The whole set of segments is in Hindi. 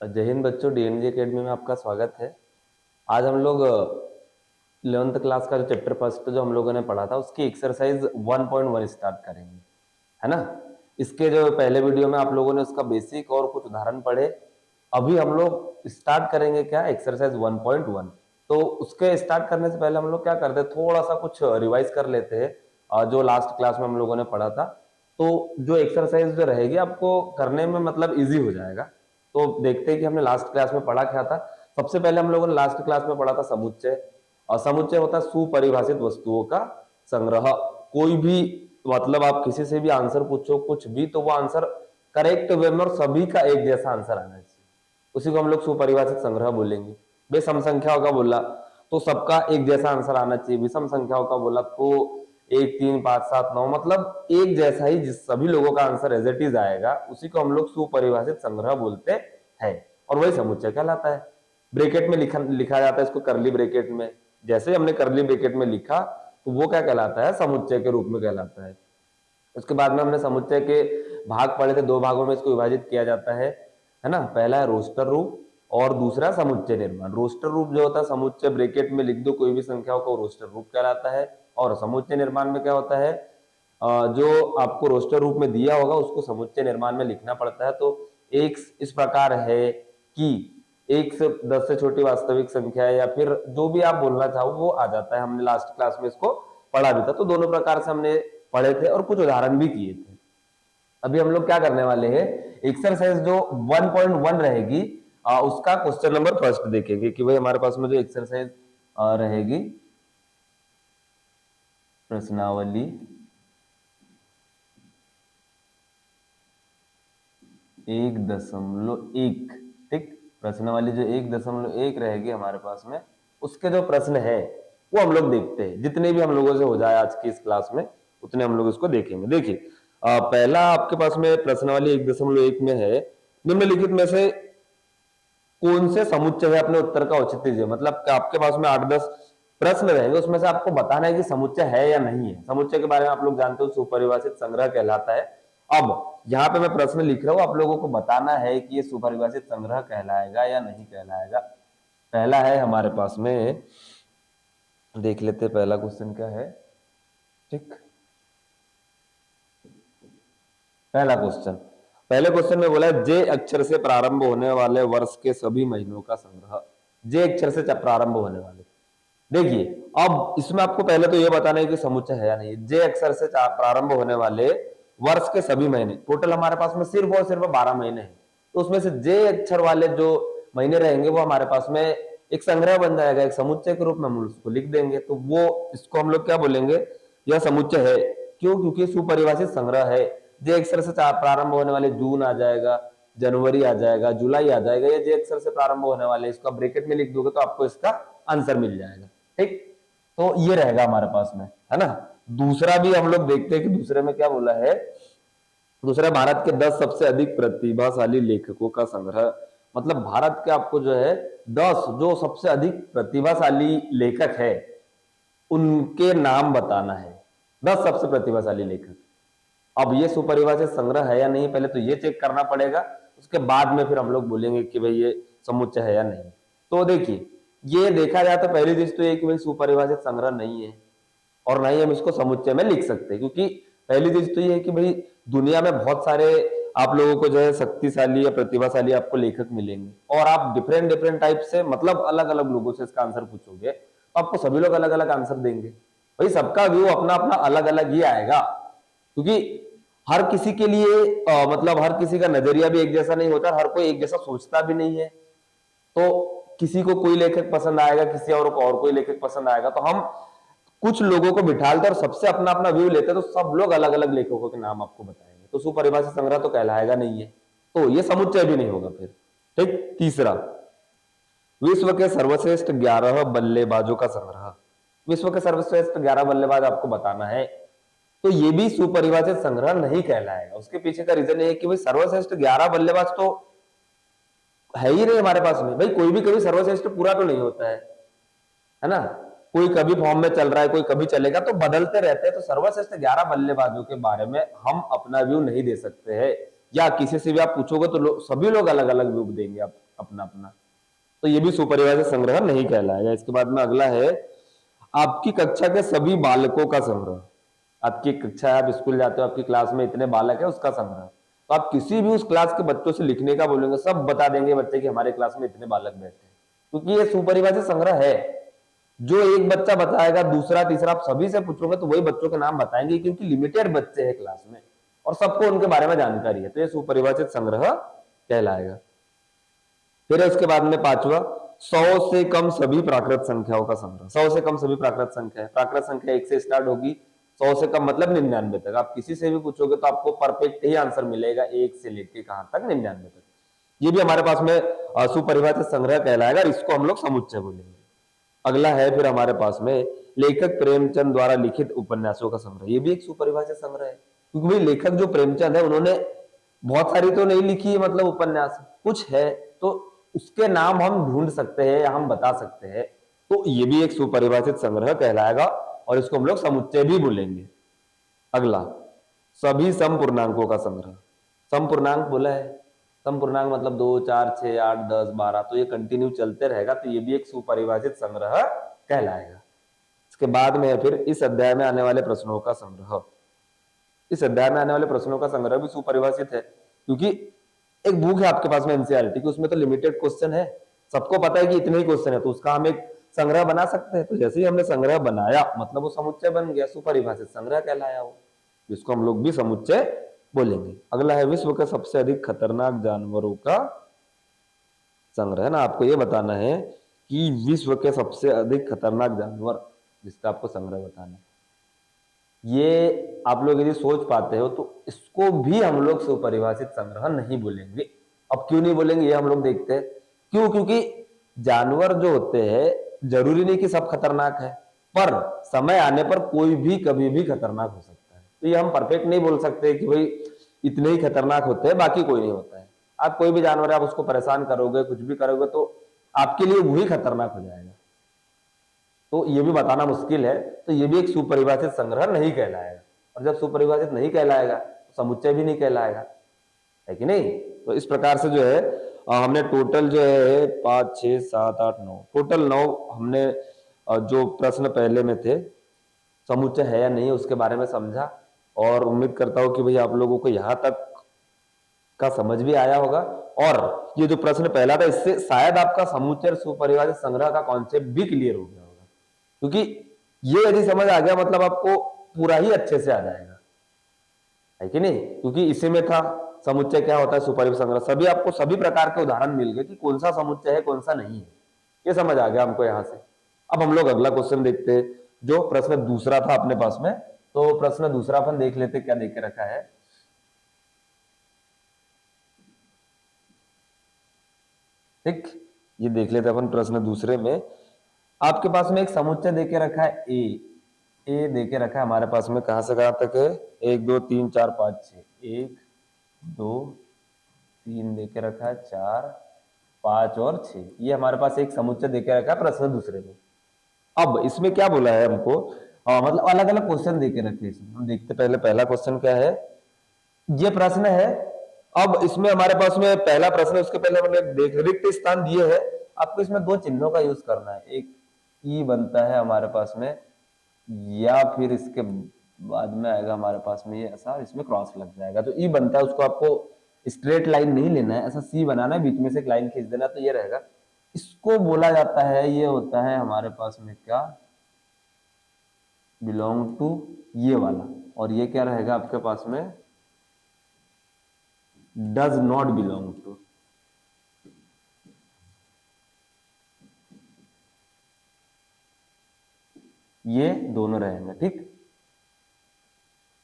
जय हिंद बच्चों, डीएनजी एकेडमी में आपका स्वागत है। आज हम लोग 11th क्लास का जो चैप्टर फर्स्ट जो हम लोगों ने पढ़ा था उसकी एक्सरसाइज 1.1 स्टार्ट करेंगे, है ना। इसके जो पहले वीडियो में आप लोगों ने उसका बेसिक और कुछ उदाहरण पढ़े। अभी हम लोग स्टार्ट करेंगे क्या, एक्सरसाइज 1.1। तो उसके स्टार्ट करने से पहले हम लोग क्या करते हैं, थोड़ा सा कुछ रिवाइज कर लेते हैं जो लास्ट क्लास में हम लोगों ने पढ़ा था। तो जो एक्सरसाइज जो रहेगी आपको करने में मतलब इजी हो जाएगा। तो देखते हैं कि हमने लास्ट क्लास में पढ़ा क्या था। सबसे पहले हम लोगों ने लास्ट क्लास में पढ़ा था समुच्चय। और समुच्चय होता है सुपरिभाषित वस्तुओं का संग्रह। कोई भी मतलब आप किसी से भी आंसर पूछो कुछ भी, तो वो आंसर करेक्ट वे में और सभी का एक जैसा आंसर आना चाहिए, उसी को हम लोग सुपरिभाषित संग्रह बोलेंगे। बेसम संख्याओं का बोला तो सबका एक जैसा आंसर आना चाहिए। विषम संख्याओं का बोला तो 1 3 5 7 9 मतलब एक जैसा ही जिस सभी लोगों का आंसर एज इट इज आएगा, उसी को हम लोग सुपरिभाषित संग्रह बोलते हैं और वही समुच्चय कहलाता है। ब्रैकेट में लिखा जाता है इसको करली ब्रैकेट में। जैसे हमने करली ब्रैकेट में लिखा तो वो क्या कहलाता है, समुच्चय के रूप में कहलाता है। उसके बाद में हमने समुच्चय के भाग पढ़े थे, दो भागों में इसको विभाजित किया जाता है ना। पहला है रोस्टर रूप और दूसरा समुच्चय निर्माण। रोस्टर रूप जो होता है, समुच्चय ब्रैकेट में लिख दो कोई भी संख्याओं को, रोस्टर रूप कहलाता है। और समुच्चय निर्माण में क्या होता है, जो आपको रोस्टर रूप में दिया होगा उसको समुच्चय निर्माण में लिखना पड़ता है। तो एक इस प्रकार है कि 1 से 10 से छोटी वास्तविक संख्या है, या फिर जो भी आप बोलना चाहो वो आ जाता है। हमने लास्ट क्लास में इसको पढ़ा भी था, तो दोनों प्रकार से हमने पढ़े थे और कुछ उदाहरण भी किए थे। अभी हम लोग क्या करने वाले हैं, एक्सरसाइज जो 1.1 रहेगी उसका क्वेश्चन नंबर फर्स्ट देखेंगे कि भाई हमारे पास में जो एक्सरसाइज रहेगी प्रश्नावली 1.1, ठीक। प्रश्नावली जो 1.1 रहेगी हमारे पास में, उसके जो प्रश्न है वो हम लोग देखते हैं। जितने भी हम लोगों से हो जाए आज की इस क्लास में उतने हम लोग इसको देखेंगे। देखिए पहला आपके पास में प्रश्नावली 1.1 में है, निम्नलिखित में से कौन से समुच्चय है अपने उत्तर का औचित्य दीजिए। मतलब आपके पास में 8-10 प्रश्न रहेंगे, उसमें से आपको बताना है कि समुच्चय है या नहीं है। समुच्चय के बारे में आप लोग जानते हो सुपरिभाषित संग्रह कहलाता है। अब यहाँ पे मैं प्रश्न लिख रहा हूं, आप लोगों को बताना है कि ये सुपरिभाषित संग्रह कहलाएगा या नहीं कहलाएगा। पहला है हमारे पास में, देख लेते पहला क्वेश्चन क्या है, ठीक। पहला क्वेश्चन, पहले क्वेश्चन में बोला है जे अक्षर से प्रारंभ होने वाले वर्ष के सभी महीनों का संग्रह। जे अक्षर से प्रारंभ होने वाले, देखिए अब इसमें आपको पहले तो यह बताना है कि समुच्चय है या नहीं। जे अक्षर से प्रारंभ होने वाले वर्ष के सभी महीने, टोटल हमारे पास में सिर्फ और सिर्फ 12 महीने हैं। तो उसमें से जे अक्षर वाले जो महीने रहेंगे वो हमारे पास में एक संग्रह बन जाएगा, एक समुच्चय के रूप में हम उसको लिख देंगे। तो वो इसको हम लोग क्या बोलेंगे, यह समुच्चय है। क्यों? क्योंकि सुपरिभाषित संग्रह है। जे अक्षर से प्रारंभ होने वाले जून आ जाएगा, जनवरी आ जाएगा, जुलाई आ जाएगा, ये जे अक्षर से प्रारंभ होने वाले, इसको ब्रैकेट में लिख दोगे तो आपको इसका आंसर मिल जाएगा, ठीक। तो ये रहेगा हमारे पास में, है ना। दूसरा भी हम लोग देखते हैं कि दूसरे में क्या बोला है। दूसरा, भारत के 10 सबसे अधिक प्रतिभाशाली लेखकों का संग्रह। मतलब भारत के आपको जो है 10 जो सबसे अधिक प्रतिभाशाली लेखक है उनके नाम बताना है। 10 सबसे प्रतिभाशाली लेखक। अब ये सुपरिभाषित संग्रह है या नहीं, पहले तो ये चेक करना पड़ेगा। उसके बाद में फिर हम लोग बोलेंगे कि भाई ये समुच्चय है या नहीं। तो देखिए, ये देखा जाए तो पहली चीज तो ये कि भाई सुपरिभाषित संग्रह नहीं है और ना ही हम इसको समुच्चय में लिख सकते, क्योंकि पहली चीज तो ये है कि भाई दुनिया में बहुत सारे आप लोगों को जो है शक्तिशाली या प्रतिभाशाली आपको लेखक मिलेंगे, और आप डिफरेंट डिफरेंट टाइप से मतलब अलग अलग लोगों से इसका आंसर पूछोगे तो आपको सभी लोग अलग अलग आंसर देंगे। भाई सबका व्यू अपना अपना अलग अलग ही आएगा, क्योंकि हर किसी के लिए मतलब हर किसी का नजरिया भी एक जैसा नहीं होता, हर कोई एक जैसा सोचता भी नहीं है। तो किसी को कोई लेखक पसंद आएगा, किसी और कोई लेखक पसंद आएगा। तो हम कुछ लोगों को बिठालते और सबसे अपना अपना व्यू लेते, तो सब लोग अलग अलग लेखकों के नाम आपको बताएंगे, तो सुपरिभाषित संग्रह तो कहलाएगा नहीं है, तो ये समुच्चय भी नहीं होगा फिर, ठीक। तीसरा, विश्व के सर्वश्रेष्ठ 11 बल्लेबाजों का संग्रह। विश्व के सर्वश्रेष्ठ 11 बल्लेबाज आपको बताना है, तो ये भी सुपरिभाषित संग्रह नहीं कहलाएगा। उसके पीछे का रीजन ये है कि भाई सर्वश्रेष्ठ 11 बल्लेबाज तो है ही नहीं हमारे पास में। भाई कोई भी कभी सर्वश्रेष्ठ पूरा तो नहीं होता है ना। कोई कभी फॉर्म में चल रहा है, कोई कभी चलेगा, तो बदलते रहते हैं। तो सर्वश्रेष्ठ 11 बल्लेबाजों के बारे में हम अपना व्यू नहीं दे सकते हैं, या किसी से भी आप पूछोगे तो सभी लोग अलग अलग व्यू देंगे। आप अपना अपना, तो ये भी सुपरिभाषित संग्रह नहीं कहलाएगा। इसके बाद में अगला है आपकी कक्षा के सभी बालकों का संग्रह। आपकी कक्षा है, आप स्कूल जाते हो, आपकी क्लास में इतने बालक है, उसका संग्रह। तो आप किसी भी उस क्लास के बच्चों से लिखने का बोलेंगे, सब बता देंगे बच्चे कि हमारे क्लास में इतने बालक बैठे हैं, क्योंकि ये सुपरिभाषित संग्रह है। जो एक बच्चा बताएगा, दूसरा तीसरा आप सभी से पूछोगे तो वही बच्चों के नाम बताएंगे, क्योंकि लिमिटेड बच्चे हैं क्लास में और सबको उनके बारे में जानकारी है, तो ये सुपरिभाषित संग्रह कहलाएगा। फिर उसके बाद में पांचवा, 100 से कम सभी प्राकृत संख्याओं का संग्रह। 100 से कम सभी प्राकृत संख्या है, प्राकृत संख्या 1 से स्टार्ट होगी, 100 से कम मतलब 99 तक। आप किसी से भी पूछोगे तो आपको परफेक्ट ही आंसर मिलेगा, 1 से लेके कहां तक, 99 तक। ये भी हमारे पास में सुपरिभाषित संग्रह कहलाएगा, इसको हम लोग समुच्चय बोलेंगे। अगला है फिर हमारे पास में लेखक प्रेमचंद द्वारा लिखित उपन्यासों का संग्रह। ये भी एक सुपरिभाषित संग्रह है, क्योंकि भाई लेखक जो प्रेमचंद है उन्होंने बहुत सारी तो नहीं लिखी है, मतलब उपन्यास कुछ है, तो उसके नाम हम ढूंढ सकते हैं या हम बता सकते हैं, तो ये भी एक सुपरिभाषित संग्रह कहलाएगा और इसको हम लोग समुच्चय भी बोलेंगे। अगला, सभी समपूर्णांकों का संग्रह। समपूर्णांक बोला है, समपूर्णांक मतलब 2, 4, 6, 8, 10, 12, तो ये कंटिन्यू चलते रहेगा, तो ये भी एक सुपरिभाषित संग्रह कहलाएगा। इसके बाद में फिर इस अध्याय में आने वाले प्रश्नों का संग्रह। इस अध्याय में आने वाले प्रश्नों का संग्रह भी सुपरिभाषित है, क्योंकि एक बुक है आपके पास में एनसीईआरटी की, उसमें तो लिमिटेड क्वेश्चन है, सबको पता है कि इतने ही क्वेश्चन है, तो उसका हम एक संग्रह बना सकते हैं। तो जैसे ही हमने संग्रह बनाया मतलब वो समुच्चय बन गया, सुपरिभाषित संग्रह कहलाया वो, जिसको हम लोग भी समुच्चय बोलेंगे। अगला है विश्व के सबसे अधिक खतरनाक जानवरों का संग्रह। ना आपको ये बताना है कि विश्व के सबसे अधिक खतरनाक जानवर, जिसका आपको संग्रह बताना है। ये आप लोग यदि सोच पाते हो तो इसको भी हम लोग सुपरिभाषित संग्रह नहीं बोलेंगे। अब क्यों नहीं बोलेंगे ये हम लोग देखते हैं। क्यों? क्योंकि जानवर जो होते हैं जरूरी नहीं कि सब खतरनाक है, पर समय आने पर कोई भी कभी भी खतरनाक हो सकता है। तो ये हम परफेक्ट नहीं बोल सकते कि भाई इतने ही खतरनाक होते हैं, बाकी कोई नहीं होता है। आप कोई भी जानवर है, आप उसको परेशान करोगे, कुछ भी करोगे तो आपके लिए वही खतरनाक हो जाएगा। तो ये भी बताना मुश्किल है, तो ये भी एक सुपरिभाषित संग्रह नहीं कहलाएगा। और जब सुपरिभाषित नहीं कहलाएगा तो समुच्चय भी नहीं कहलाएगा, है कि नहीं। तो इस प्रकार से जो है हमने टोटल जो है 5, 6, 7, 8, 9 टोटल 9 हमने जो प्रश्न पहले में थे समुच्चय है या नहीं उसके बारे में समझा। और उम्मीद करता हूं कि भाई आप लोगों को यहाँ तक का समझ भी आया होगा। और ये जो प्रश्न पहला था इससे शायद आपका समुच्चय सुपरिभाषित संग्रह का कॉन्सेप्ट भी क्लियर हो गया होगा, क्योंकि ये यदि समझ आ गया मतलब आपको पूरा ही अच्छे से आ जाएगा, है कि नहीं। क्योंकि इसी में था समुच्चय क्या होता है, सुपरिभाषित संग्रह, सभी आपको सभी प्रकार के उदाहरण मिल गए कि कौन सा समुच्चय है कौन सा नहीं है, ये समझ आ गया हमको यहाँ से। अब हम लोग अगला क्वेश्चन देखते हैं, जो प्रश्न दूसरा था अपने पास में। तो प्रश्न दूसरा अपन देख लेते क्या देख के रखा है। ठीक, ये देख लेते अपन प्रश्न दूसरे में। आपके पास में एक समुच्चय देके रखा है ए देके रखा है हमारे पास में, कहां से कहां तक है, 1, 2, 3, 4, 5, 6, 1, 2, 3 देके रखा है, 4, 5 और 6, ये हमारे पास एक समुच्चय देके रखा है प्रश्न दूसरे में। अब इसमें क्या बोला है हमको, मतलब अलग अलग क्वेश्चन देके रखे इसमें। हम देखते पहले पहला क्वेश्चन क्या है, ये प्रश्न है। अब इसमें हमारे पास में पहला प्रश्न, उसके पहले हमने देख रिक्त स्थान दिए है, आपको इसमें दो चिन्हों का यूज करना है। एक ई बनता है हमारे पास में, या फिर इसके बाद में आएगा हमारे पास में ये ऐसा, इसमें क्रॉस लग जाएगा। तो ई बनता है, उसको आपको स्ट्रेट लाइन नहीं लेना है, ऐसा सी बनाना है, बीच में से एक लाइन खींच देना, तो ये रहेगा। इसको बोला जाता है, ये होता है हमारे पास में क्या, बिलोंग टू, ये वाला। और ये क्या रहेगा आपके पास में, डज नॉट बिलोंग टू। ये दोनों रहेंगे। ठीक,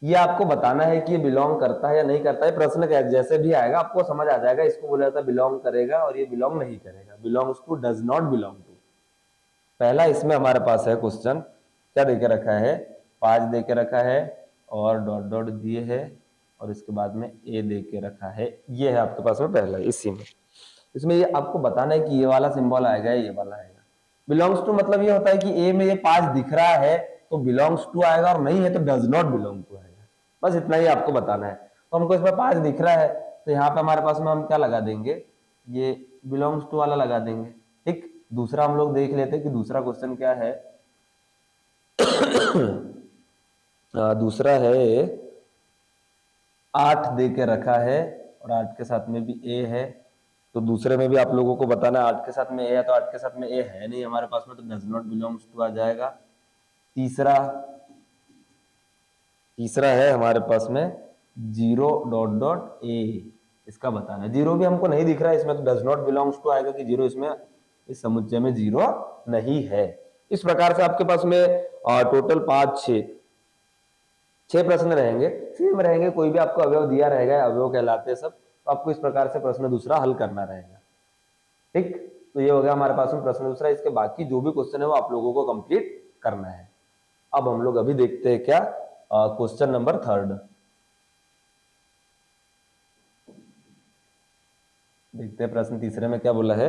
ये आपको बताना है कि ये बिलोंग करता है या नहीं करता है। प्रश्न जैसे भी आएगा आपको समझ आ जाएगा, इसको बोला जाता है बिलोंग करेगा और ये बिलोंग नहीं करेगा, belongs to, does not belong to. पहला इसमें हमारे पास है क्वेश्चन, क्या देके रखा है, 5 देके रखा है और डॉट डॉट दिए है और इसके बाद में ए देके रखा है। ये है आपके पास में पहला, इसी में इसमें ये आपको बताना है कि ये वाला सिंबल आएगा, ये वाला आएगा। बिलोंग्स टू मतलब ये होता है कि ए में ये 5 दिख रहा है तो बिलोंग्स टू आएगा, और नहीं है तो डज नॉट बिलोंग टू आएगा। बस इतना ही आपको बताना है। तो हमको इसमें 5 दिख रहा है तो यहाँ पे हमारे पास में हम क्या लगा देंगे, ये बिलोंग्स टू वाला लगा देंगे। ठीक, दूसरा हम लोग देख लेते हैं कि दूसरा क्वेश्चन क्या है। दूसरा है 8 दे के रखा है और 8 के साथ में भी ए है, तो दूसरे में भी आप लोगों को बताना 8 के साथ में ए है, तो 8 के साथ में ए है नहीं हमारे पास में, तो डज नॉट बिलोंग्स टू आ जाएगा। तीसरा है हमारे पास में 0 डॉट डॉट ए, इसका बताना है। 0 भी हमको नहीं दिख रहा है इसमें, तो डज नॉट बिलोंग्स टू आएगा कि 0 इसमें, इस समुच्चय में 0 नहीं है। इस प्रकार से आपके पास में टोटल 5 6 प्रश्न रहेंगे, सेम रहेंगे, कोई भी आपको अवयव दिया रहेगा, अवयव कहलाते हैं सब, तो आपको इस प्रकार से प्रश्न दूसरा हल करना रहेगा। ठीक, तो ये हो गया हमारे पास में प्रश्न दूसरा। इसके बाकी जो भी क्वेश्चन है वो आप लोगों को कंप्लीट करना है। अब हम लोग अभी देखते हैं क्या क्वेश्चन नंबर 3। देखते हैं प्रश्न तीसरे में क्या बोला है।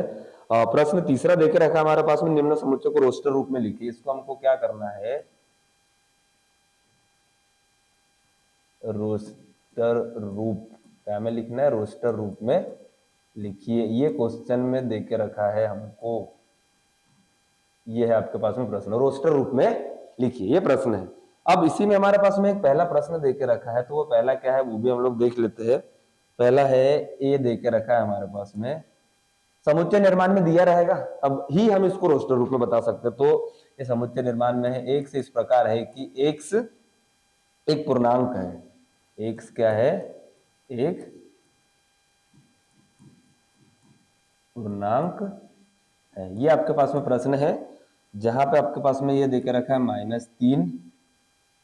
प्रश्न तीसरा देके रखा हमारे पास में, निम्न समुच्चय को रोस्टर रूप में लिखिए। इसको हमको क्या करना है, रोस्टर रूप क्या में लिखना है, रोस्टर रूप में लिखिए। ये क्वेश्चन में देके रखा है हमको, ये है आपके पास में प्रश्न, रोस्टर रूप में लिखिए, ये प्रश्न है। अब इसी में हमारे पास में एक पहला प्रश्न देके रखा है, तो वो पहला क्या है वो भी हम लोग देख लेते हैं। पहला है ए देके रखा है हमारे पास में, समुच्चय निर्माण में दिया रहेगा तब ही हम इसको रोस्टर रूप में बता सकते हैं। तो ये समुच्चय निर्माण में है, एक्स इस प्रकार है कि एक्स एक पूर्णांक है, एक्स क्या है, एक पूर्णांक है। ये आपके पास में प्रश्न है, जहां पे आपके पास में ये देके रखा है -3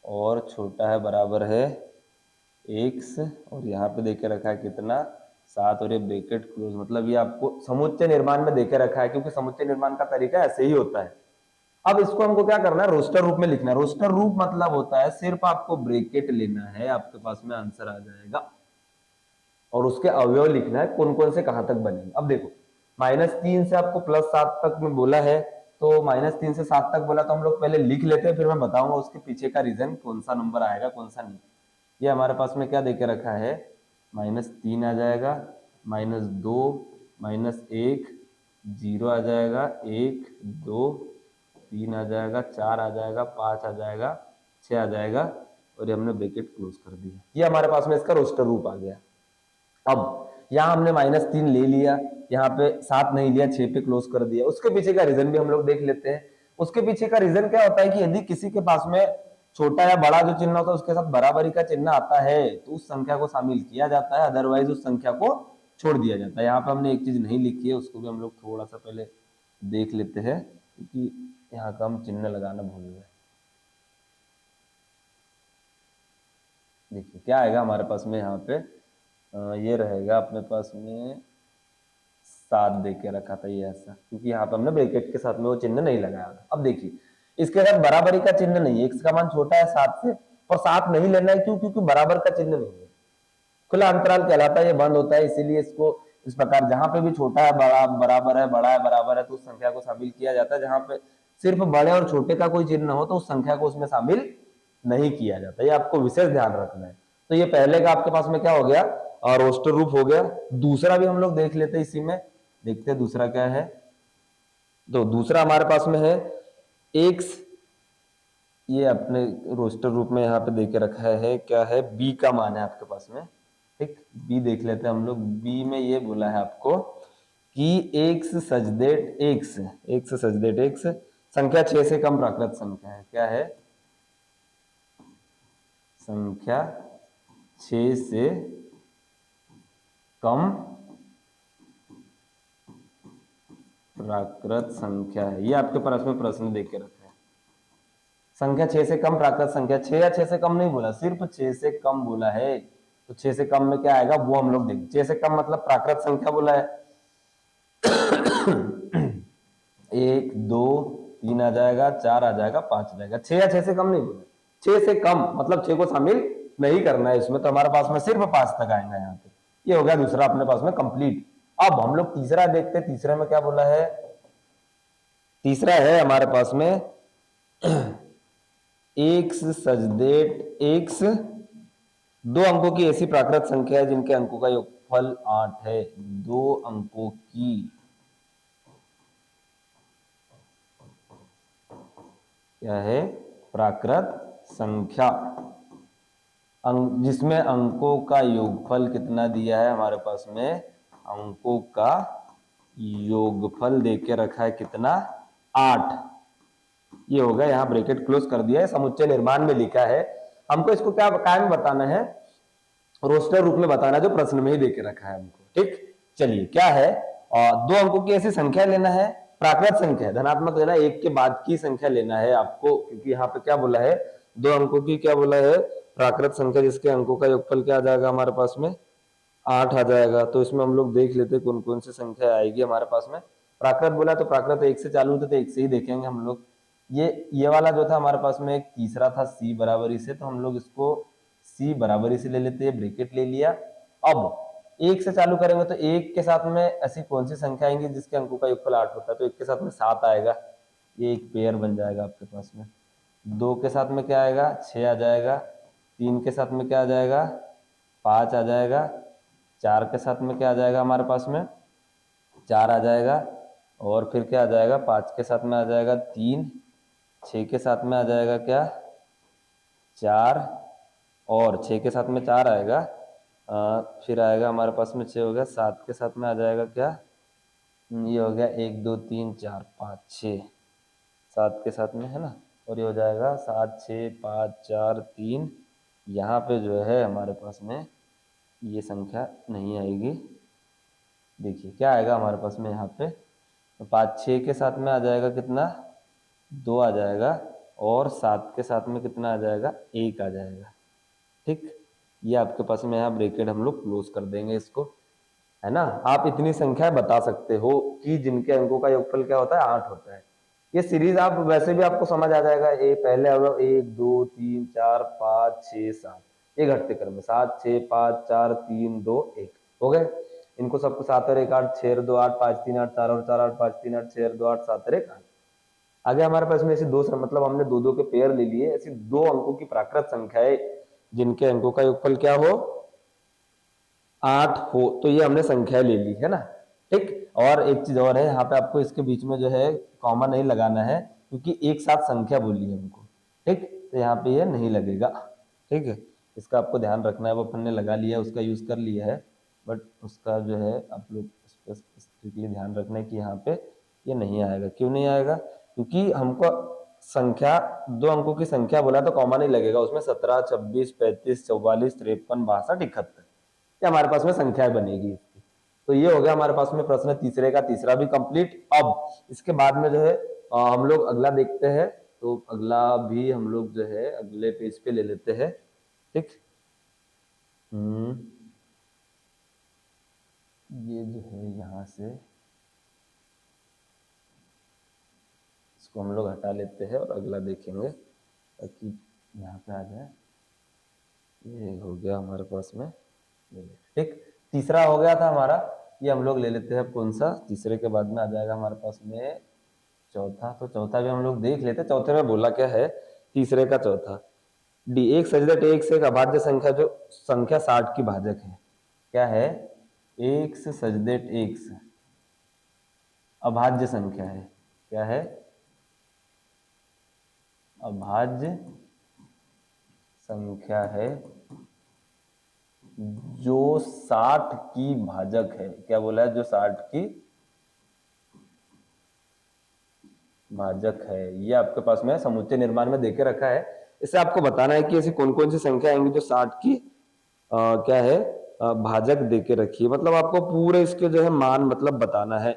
और छोटा है बराबर है x, और यहाँ पे देके रखा है कितना 7 और ये ब्रैकेट क्लोज, मतलब ये आपको समुच्चय निर्माण में देके रखा है, क्योंकि समुच्चय निर्माण का तरीका ऐसे ही होता है। अब इसको हमको क्या करना है, रोस्टर रूप में लिखना है। रोस्टर रूप मतलब होता है सिर्फ आपको ब्रैकेट लेना है, आपके पास में आंसर आ जाएगा, और उसके अवयव लिखना है कौन कौन से कहां तक बनेंगे। अब देखो -3 से आपको +7 तक में बोला है, तो -3 से 7 तक बोला, तो हम लोग पहले लिख लेते हैं, फिर मैं बताऊंगा उसके पीछे का रीजन, कौन सा नंबर आएगा कौन सा नहीं। ये हमारे पास में क्या देके रखा है, -3 आ जाएगा, -2, -1, 0 आ जाएगा, 1, 2, 3 आ जाएगा, 4 आ जाएगा, 5 आ जाएगा, 6 आ जाएगा, और ये हमने ब्रैकेट क्लोज कर दिया। ये हमारे पास में इसका रोस्टर रूप आ गया। अब यहाँ हमने -3 ले लिया, यहाँ पे 7 नहीं लिया, 6 पे क्लोज कर दिया। उसके पीछे का रीजन भी हम लोग देख लेते हैं। उसके पीछे का रीजन क्या होता है कि यदि किसी के पास में छोटा या बड़ा जो चिन्ह होता है उसके साथ बराबरी का चिन्ह आता है तो उस संख्या को शामिल किया जाता है, अदरवाइज उस संख्या को छोड़ दिया जाता है। यहाँ पे हमने एक चीज नहीं लिखी है, उसको भी हम लोग थोड़ा सा पहले देख लेते हैं, क्योंकि यहाँ का हम चिन्ह लगाना भूल गए। देखिए क्या आएगा हमारे पास में, यहाँ पे ये रहेगा अपने पास में 7 दे के रखा था ये ऐसा, क्योंकि यहाँ पे हमने ब्रैकेट के साथ में वो चिन्ह नहीं लगाया था। अब देखिए इसके साथ बराबरी का चिन्ह नहीं है, x का मान छोटा है 7 से, और 7 नहीं लेना है, क्यों, क्योंकि बराबर का चिन्ह नहीं है, खुला अंतराल कहलाता है, ये बंद होता है, इसीलिए इसको इस प्रकार जहां पे भी छोटा है बड़ा बराबर है, बड़ा है बराबर है, तो उस संख्या को शामिल किया जाता है। जहां पे सिर्फ बड़े और छोटे का कोई चिन्ह हो तो उस संख्या को उसमें शामिल नहीं किया जाता, ये आपको विशेष ध्यान रखना है। तो ये पहले का आपके पास में क्या हो गया, और रोस्टर रूप हो गया। दूसरा भी हम लोग देख लेते हैं, इसी में देखते हैं दूसरा क्या है। तो दूसरा हमारे पास में है x, ये अपने रोस्टर रूप में यहाँ पे देके रखा है, क्या है, b का मान है आपके पास में। ठीक, b देख लेते हैं हम लोग। b में ये बोला है आपको कि x सजदेट x संख्या 6 से कम प्राकृत संख्या है। क्या है, संख्या 6 से कम प्राकृत संख्या है, ये आपके पास में प्रश्न देके रखा है। संख्या 6 से कम प्राकृत संख्या, 6 या 6 से कम नहीं बोला, सिर्फ 6 से कम बोला है। तो 6 से कम में क्या आएगा वो हम लोग देखें। 6 से कम मतलब प्राकृत संख्या बोला है, 1, 2, 3 आ जाएगा, 4 आ जाएगा, 5 आ जाएगा। 6 या 6 से कम नहीं बोला, 6 से कम मतलब 6 को शामिल नहीं करना है इसमें, तो हमारे पास में सिर्फ 5 तक आएगा यहाँ पे। ये हो गया दूसरा अपने पास में कंप्लीट। अब हम लोग तीसरा देखते हैं, तीसरे में क्या बोला है। तीसरा है हमारे पास में x सजदेट x 2 अंकों की ऐसी प्राकृत संख्या है जिनके अंकों का योग योगफल 8 है, 2 अंकों की क्या है, प्राकृत संख्या, जिसमें अंकों का योगफल कितना दिया है हमारे पास में, अंकों का योगफल देके रखा है कितना, 8। ये हो गया, यहाँ ब्रैकेट क्लोज कर दिया है, समुच्चय निर्माण में लिखा है। हमको इसको क्या में बताना है, रोस्टर रूप में बताना है, जो प्रश्न में ही देके रखा है हमको। ठीक, चलिए क्या है, 2 अंकों की ऐसी संख्या लेना है, प्राकृत संख्या धनात्मक लेना, 1 के बाद की संख्या लेना है आपको, क्योंकि यहाँ पे क्या बोला है, 2 अंकों की क्या बोला है, प्राकृत संख्या, जिसके अंकों का योगफल क्या आ जाएगा हमारे पास में, 8 आ जाएगा। तो इसमें हम लोग देख लेते कौन कौन सी संख्या आएगी हमारे पास में। प्राकृत बोला तो प्राकृत 1 से चालू होते, तो 1 से ही देखेंगे हम लोग। ये वाला जो था हमारे पास में, एक तीसरा था सी बराबरी से, तो हम लोग इसको सी बराबरी से ले लेते हैं, ब्रैकेट ले लिया। अब 1 से चालू करेंगे तो 1 के साथ में ऐसी कौन सी संख्या आएंगी जिसके अंकों का योगफल 8 होता है, तो 1 के साथ में 7 आएगा, ये एक पेयर बन जाएगा आपके पास में। 2 के साथ में क्या आएगा, 6 आ जाएगा। 3 के साथ में क्या आ जाएगा, 5 आ जाएगा। 4 के साथ में क्या आ जाएगा हमारे पास में, 4 आ जाएगा। और फिर क्या आ जाएगा, 5 के साथ में आ जाएगा 3, 6 के साथ में आ जाएगा क्या, 4, और 6 के साथ में 4 आएगा। फिर आएगा हमारे पास में 6 हो गया, 7 के साथ में आ जाएगा क्या, ये हो गया 1 2 3 4 5 6, 7 के साथ में है ना, और ये हो जाएगा 7 6 5 4 3। यहाँ पे जो है हमारे पास में ये संख्या नहीं आएगी। देखिए क्या आएगा हमारे पास में यहाँ पे, 5 6 के साथ में आ जाएगा कितना, 2 आ जाएगा, और 7 के साथ में कितना आ जाएगा, 1 आ जाएगा। ठीक, ये आपके पास में यहाँ ब्रैकेट हम लोग क्लोज कर देंगे इसको, है ना। आप इतनी संख्या बता सकते हो कि जिनके अंकों का योगफल क्या होता है, 8 होता है। ये सीरीज आप वैसे भी आपको समझ आ जाएगा, पहले 1 2 3 4 5 6 7, ये घटते क्रम में 7 6 5 4 3 2 1 हो गए। इनको सबको 7 और 1 8, 6 और 2 8, 5 3 8, 4 और 4 8, 5 3 8, 6 और 2 8, 7 और 1 8। आगे हमारे पास में ऐसी दो, मतलब हमने दो दो के पेयर ले लिए, ऐसी 2 अंकों की प्राकृत संख्याएं जिनके अंकों का योगफल क्या हो, 8 हो, तो ये हमने संख्या ले ली है ना। ठीक, और एक चीज और है, यहाँ पे आपको इसके बीच में जो है कॉमा नहीं लगाना है, क्योंकि एक साथ संख्या बोली है हमको। ठीक, तो यहाँ पे ये नहीं लगेगा। ठीक है, इसका आपको ध्यान रखना है, वो अपन ने लगा लिया, उसका यूज कर लिया है, बट उसका जो है आप लोग स्ट्रिक्टली ध्यान रखना है कि यहाँ पे ये नहीं आएगा। क्यों नहीं आएगा, क्योंकि हमको संख्या 2 अंकों की संख्या बोला तो कॉमा नहीं लगेगा उसमें, 17 26 35 44 53 62 71, ये हमारे पास में संख्याएं बनेगी इसकी। तो ये हो गया हमारे पास में प्रश्न तीसरे का तीसरा भी कंप्लीट। अब इसके बाद में जो है हम लोग अगला देखते हैं, तो अगला भी हम लोग जो है अगले पेज पे ले लेते हैं। ठीक, ये जो है यहाँ से इसको हम लोग हटा लेते हैं और अगला देखेंगे ताकि यहाँ पे आ जाए। ये हो गया हमारे पास में, ठीक, तीसरा हो गया था हमारा, ये हम लोग ले लेते हैं कौन सा, तीसरे के बाद में आ जाएगा हमारे पास में चौथा। तो चौथा भी हम लोग देख लेते हैं, चौथे में बोला क्या है, तीसरे का चौथा, डी एक सजदट एक से एक अभाज्य संख्या, जो संख्या 60 की भाजक है। क्या है, एक से सजदट एक से अभाज्य संख्या है। क्या है, अभाज्य संख्या है जो 60 की भाजक है। क्या बोला है, जो 60 की भाजक है। ये आपके पास में समुच्चय निर्माण में देके रखा है। इससे आपको बताना है कि ऐसी कौन कौन सी संख्या आएंगी जो 60 की क्या है, भाजक देके रखी है। मतलब आपको पूरे इसके जो है मान मतलब बताना है।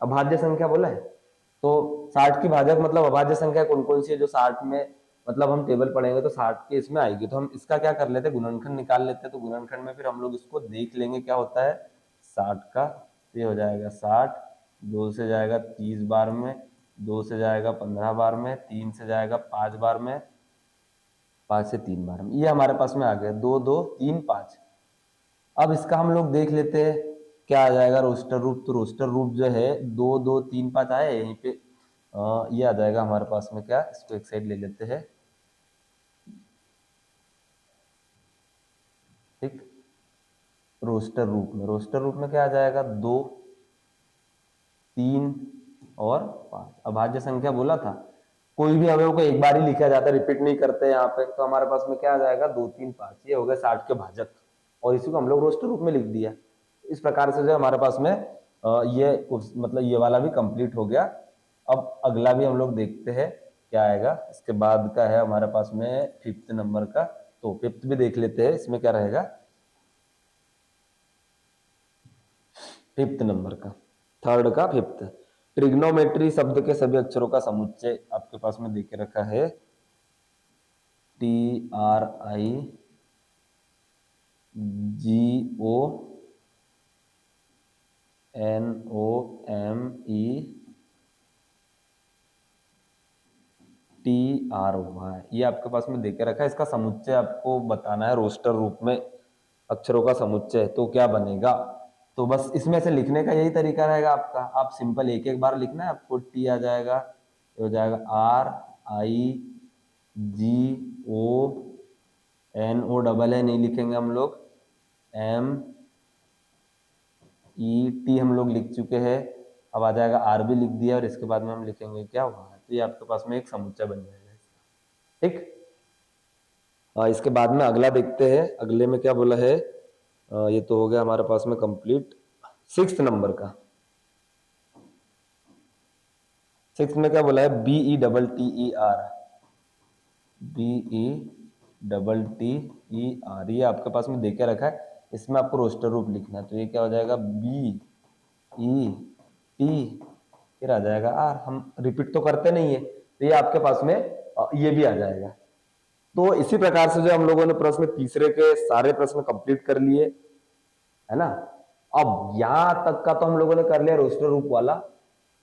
अभाज्य संख्या बोला है तो 60 की भाजक मतलब अभाज्य संख्या कौन कौन सी है जो 60 में, मतलब हम टेबल पढ़ेंगे तो 60 के इसमें आएगी। तो हम इसका क्या कर लेते हैं, गुणनखंड निकाल लेते हैं। तो गुणनखंड में फिर हम लोग इसको देख लेंगे क्या होता है 60 का। ये हो जाएगा 60, 2 से जाएगा 30 बार में, 2 से जाएगा 15 बार में, 3 से जाएगा 5 बार में, 5 से 3 बार में। ये हमारे पास में आ गया 2 2 3 5। अब इसका हम लोग देख लेते हैं क्या आ जाएगा रोस्टर रूप। तो रोस्टर रूप जो है 2 2 3 5 आया यहीं पे, ये आ जाएगा हमारे पास में क्या, इसको एक साइड ले लेते हैं। ठीक, रोस्टर रूप में, रोस्टर रूप में क्या आ जाएगा, 2, 3 और 5। अभाज्य संख्या बोला था, कोई भी अवयव को एक बार ही लिखा जाता है, रिपीट नहीं करते यहाँ पे, तो हमारे पास में क्या आ जाएगा, 2, 3, 5, ये हो गए 60 के भाजक, और इसी को हम लोग रोस्टर रूप में लिख दिया। इस प्रकार से जो हमारे पास में ये मतलब ये वाला भी कंप्लीट हो गया। अब अगला भी हम लोग देखते हैं क्या आएगा, इसके बाद का है हमारे पास में 5th नंबर का, तो 5th भी देख लेते हैं, इसमें क्या रहेगा 5th नंबर का, 3rd का 5th। ट्रिग्नोमेट्री शब्द के सभी अक्षरों का समुच्चय आपके पास में देके रखा है, TRIGONOMETRY, ये आपके पास में देके रखा है। इसका समुच्चय आपको बताना है, रोस्टर रूप में अक्षरों का समुच्चय, तो क्या बनेगा, तो बस इसमें से लिखने का यही तरीका रहेगा आपका। आप सिंपल एक एक बार लिखना है, आपको टी आ जाएगा, ये हो जाएगा RIGONO, नहीं लिखेंगे हम लोग, MET हम लोग लिख चुके हैं। अब आ जाएगा आर भी लिख दिया, और इसके बाद में हम लिखेंगे क्या हुआ, तो ये आपके पास में एक समुच्चय बन जाएगा, ठीक। इसके बाद में अगला देखते हैं, अगले में क्या बोला है, ये तो हो गया हमारे पास में कंप्लीट। 6th नंबर का, 6th में क्या बोला है, BETTER, ये आपके पास में देके रखा है, इसमें आपको रोस्टर रूप लिखना है, तो ये क्या हो जाएगा, BET, फिर आ जाएगा आर। हम रिपीट तो करते नहीं है, तो ये आपके पास में ये भी आ जाएगा। तो इसी प्रकार से जो हम लोगों ने प्रश्न तीसरे के सारे प्रश्न कंप्लीट कर लिए, है ना। अब यहां तक का तो हम लोगों ने कर लिया रोस्टर रूप वाला।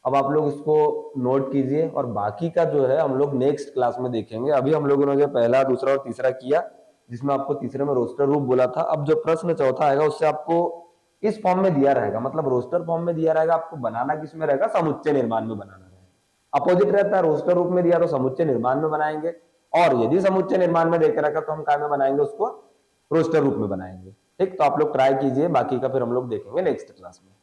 अब आप लोग इसको नोट कीजिए, और बाकी का जो है हम लोग नेक्स्ट क्लास में देखेंगे। अभी हम लोगों ने जो पहला, दूसरा और तीसरा किया, जिसमें आपको तीसरे में रोस्टर रूप बोला था। अब जो प्रश्न चौथा आएगा उससे आपको इस फॉर्म में दिया रहेगा, मतलब रोस्टर फॉर्म में दिया रहेगा, आपको बनाना किस में रहेगा, समुच्चय निर्माण में बनाना रहेगा। अपोजिट रहता है, रोस्टर रूप में दिया तो समुच्चय निर्माण में बनाएंगे, और यदि समुच्चय निर्माण में देकर रखा तो हम क्या में बनाएंगे, उसको रोस्टर रूप में बनाएंगे, ठीक। तो आप लोग ट्राई कीजिए, बाकी का फिर हम लोग देखेंगे नेक्स्ट क्लास में।